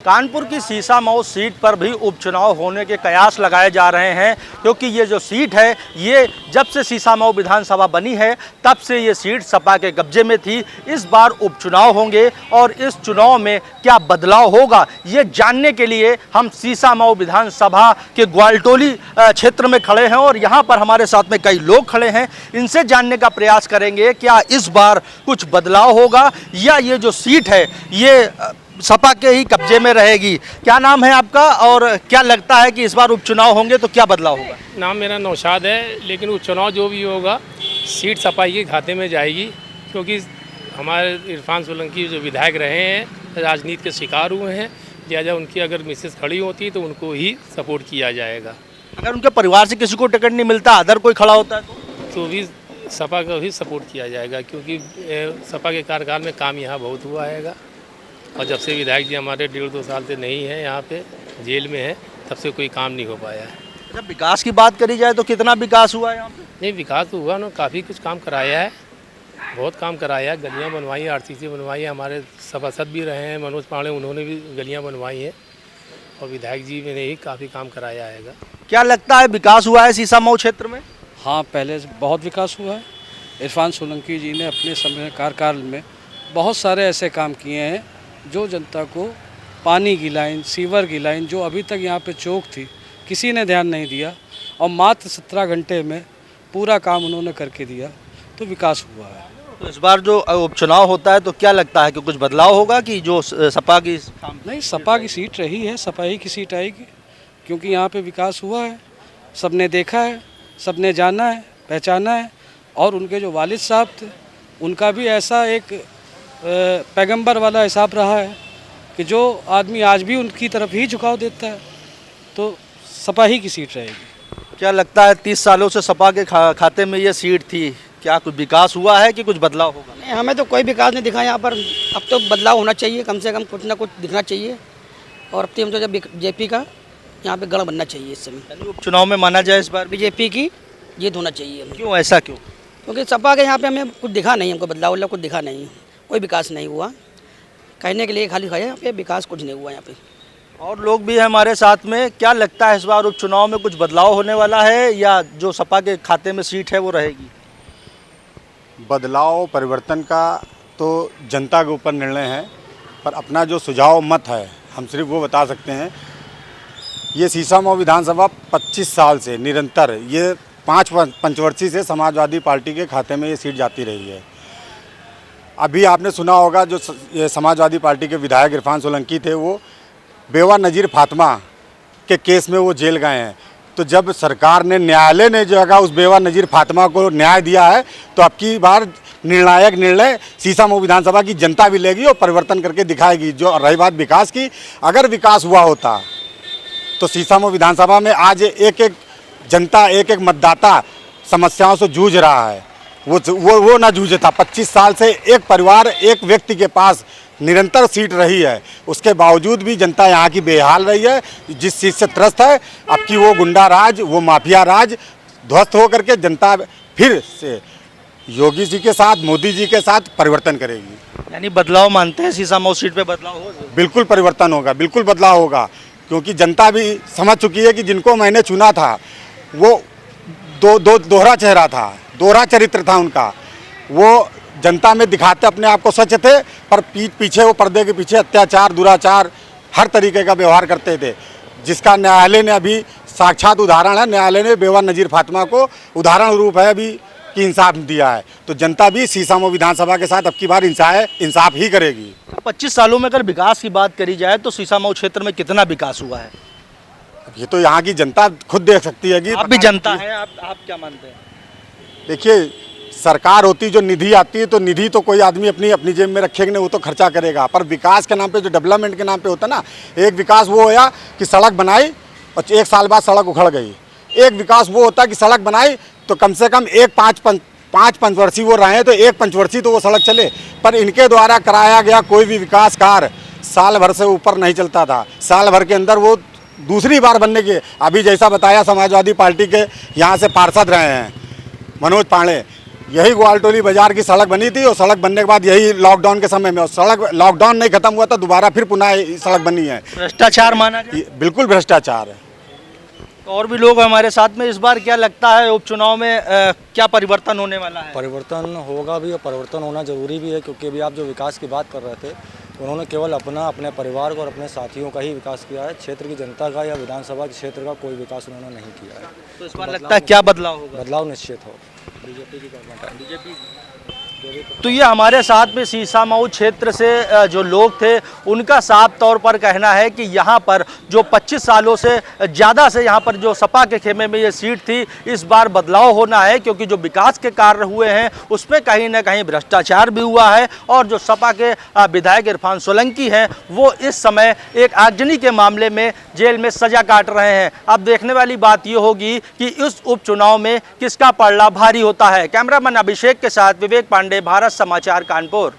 कानपुर की सीसामऊ सीट पर भी उपचुनाव होने के कयास लगाए जा रहे हैं, क्योंकि ये जो सीट है ये जब से सीसामऊ विधानसभा बनी है तब से ये सीट सपा के कब्जे में थी। इस बार उपचुनाव होंगे और इस चुनाव में क्या बदलाव होगा ये जानने के लिए हम सीसामऊ विधानसभा के ग्वालटोली क्षेत्र में खड़े हैं और यहाँ पर हमारे साथ में कई लोग खड़े हैं। इनसे जानने का प्रयास करेंगे क्या इस बार कुछ बदलाव होगा या ये जो सीट है ये सपा के ही कब्जे में रहेगी। क्या नाम है आपका और क्या लगता है कि इस बार उपचुनाव होंगे तो क्या बदलाव होगा? नाम मेरा नौशाद है, लेकिन उपचुनाव जो भी होगा सीट सपा के खाते में जाएगी, क्योंकि हमारे इरफान सोलंकी जो विधायक रहे हैं राजनीति के शिकार हुए हैं, लिहाजा उनकी अगर मिसेस खड़ी होती तो उनको ही सपोर्ट किया जाएगा। अगर उनके परिवार से किसी को टिकट नहीं मिलता, अदर कोई खड़ा होता है तो भी सपा को ही सपोर्ट किया जाएगा, क्योंकि सपा के कार्यकाल में काम यहाँ बहुत हुआ है और जब से विधायक जी हमारे 1.5-2 साल से नहीं है यहाँ पे, जेल में है, तब से कोई काम नहीं हो पाया है। जब विकास की बात करी जाए तो कितना विकास हुआ है यहाँ पे? नहीं, विकास तो हुआ ना, काफ़ी कुछ काम कराया है, बहुत काम कराया है, गलियाँ बनवाई है, आरसीसी बनवाई है, हमारे सभासद भी रहे हैं मनोज पांडे, उन्होंने भी गलियाँ बनवाई हैं और विधायक जी ने ही काफ़ी काम कराया है। क्या लगता है विकास हुआ है सीसामऊ क्षेत्र में? हाँ, पहले से बहुत विकास हुआ है। इरफान सोलंकी जी ने अपने समय कार्यकाल में बहुत सारे ऐसे काम किए हैं जो जनता को पानी की लाइन, सीवर की लाइन, जो अभी तक यहाँ पे चौक थी किसी ने ध्यान नहीं दिया और मात्र 17 घंटे में पूरा काम उन्होंने करके दिया, तो विकास हुआ है। तो इस बार जो उपचुनाव होता है तो क्या लगता है कि कुछ बदलाव होगा कि जो सपा की नहीं, सपा की सीट रही है, सपा ही की सीट आएगी, क्योंकि यहाँ पे विकास हुआ है, सबने देखा है, सबने जाना है, पहचाना है। और उनके जो वालिद साहब थे उनका भी ऐसा एक पैगंबर वाला हिसाब रहा है कि जो आदमी आज भी उनकी तरफ ही झुकाव देता है, तो सपा ही की सीट रहेगी। क्या लगता है 30 सालों से सपा के खाते में ये सीट थी, क्या कुछ विकास हुआ है कि कुछ बदलाव होगा? नहीं, हमें तो कोई विकास नहीं दिखा यहाँ पर। अब तो बदलाव होना चाहिए, कम से कम कुछ ना कुछ दिखना चाहिए। और अब तो जब बीजेपी का यहाँ पे गढ़ बनना चाहिए इस समय। उपचुनाव में माना जाए इस बार बीजेपी की जीत होना चाहिए। क्यों, ऐसा क्यों? क्योंकि सपा के यहाँ पे हमें कुछ दिखा नहीं, हमको बदलाव वाला कुछ दिखा नहीं, कोई विकास नहीं हुआ। कहने के लिए खाली है, यहाँ पे विकास कुछ नहीं हुआ यहाँ पे। और लोग भी हैं हमारे साथ में। क्या लगता है इस बार उपचुनाव में कुछ बदलाव होने वाला है या जो सपा के खाते में सीट है वो रहेगी? बदलाव परिवर्तन का तो जनता के ऊपर निर्णय है, पर अपना जो सुझाव मत है हम सिर्फ वो बता सकते हैं। ये सीसामऊ विधानसभा 25 साल से निरंतर, ये 5 पंचवर्षीय से समाजवादी पार्टी के खाते में ये सीट जाती रही है। अभी आपने सुना होगा जो ये समाजवादी पार्टी के विधायक इरफान सोलंकी थे, वो बेवा नज़ीर फातिमा के केस में वो जेल गए हैं। तो जब सरकार ने, न्यायालय ने जो है उस बेवा नज़ीर फातिमा को न्याय दिया है, तो अब की बार निर्णायक निर्णय सीसामऊ विधानसभा की जनता भी लेगी और परिवर्तन करके दिखाएगी। जो रही बात विकास की, अगर विकास हुआ होता तो सीसामऊ विधानसभा में आज एक एक जनता, एक एक मतदाता समस्याओं से जूझ रहा है, वो ना जूझता। 25 साल से एक परिवार, एक व्यक्ति के पास निरंतर सीट रही है, उसके बावजूद भी जनता यहाँ की बेहाल रही है। जिस चीज़ से त्रस्त है, अब की वो गुंडा राज, वो माफिया राज ध्वस्त होकर के जनता फिर से योगी जी के साथ, मोदी जी के साथ परिवर्तन करेगी। यानी बदलाव मानते हैं, सीसामऊ सीट पे बदलाव होगा? बिल्कुल परिवर्तन होगा, बिल्कुल बदलाव होगा, क्योंकि जनता भी समझ चुकी है कि जिनको मैंने चुना था वो दोहरा चेहरा था, दोहरा चरित्र था उनका। वो जनता में दिखाते अपने आप को सच थे, पर पीछे वो पर्दे के पीछे अत्याचार, दुराचार, हर तरीके का व्यवहार करते थे, जिसका न्यायालय ने अभी साक्षात उदाहरण है। न्यायालय ने बेवा नज़ीर फातिमा को उदाहरण रूप है अभी कि इंसाफ दिया है। तो जनता भी सीसामऊ विधानसभा के साथ अब की बार इंसाफ ही करेगी। 25 सालों में अगर विकास की बात करी जाए तो सीसामऊ क्षेत्र में कितना विकास हुआ है? ये तो यहाँ की जनता खुद देख सकती है कि आप भी जनता हैं, आप क्या मानते हैं? देखिए, सरकार होती, जो निधि आती है, तो निधि तो कोई आदमी अपनी जेब में रखेगा नहीं, वो तो खर्चा करेगा। पर विकास के नाम पे, जो डेवलपमेंट के नाम पे होता है ना, एक विकास वो होया कि सड़क बनाई और 1 साल बाद सड़क उखड़ गई। एक विकास वो होता है कि सड़क बनाई तो कम से कम 5 पंचवर्षीय वो रहे तो 1 पंचवर्षीय तो वो सड़क चले। पर इनके द्वारा कराया गया कोई भी विकास कार्य साल भर से ऊपर नहीं चलता था। साल भर के अंदर वो दूसरी बार बनने के, अभी जैसा बताया समाजवादी पार्टी के यहाँ से पार्षद रहे हैं मनोज पांडे, यही ग्वालटोली बाजार की सड़क बनी थी और सड़क बनने के बाद यही लॉकडाउन के समय में, और सड़क लॉकडाउन नहीं खत्म हुआ तो दोबारा फिर पुनः सड़क बनी है। भ्रष्टाचार माना जाए। बिल्कुल भ्रष्टाचार है। और भी लोग हमारे साथ में, इस बार क्या लगता है उपचुनाव में क्या परिवर्तन होने वाला है? परिवर्तन होगा भी और परिवर्तन होना ज़रूरी भी है, क्योंकि अभी आप जो विकास की बात कर रहे थे, उन्होंने केवल अपने परिवार को और अपने साथियों का ही विकास किया है। क्षेत्र की जनता का या विधानसभा क्षेत्र का कोई विकास उन्होंने नहीं किया है। तो इस बार लगता है क्या बदलाव होगा? बदलाव निश्चित हो। बीजेपी की गवर्नमेंट है। बीजेपी। तो ये हमारे साथ में सीसामऊ क्षेत्र से जो लोग थे, उनका साफ तौर पर कहना है कि यहाँ पर जो 25 सालों से ज़्यादा से यहाँ पर जो सपा के खेमे में ये सीट थी, इस बार बदलाव होना है, क्योंकि जो विकास के कार्य हुए हैं उसमें कहीं ना कहीं भ्रष्टाचार भी हुआ है। और जो सपा के विधायक इरफान सोलंकी हैं, वो इस समय एक आगजनी के मामले में जेल में सजा काट रहे हैं। अब देखने वाली बात ये होगी कि इस उपचुनाव में किसका पलड़ा भारी होता है। कैमरामैन अभिषेक के साथ विवेक पांडे, भारत समाचार, कानपुर।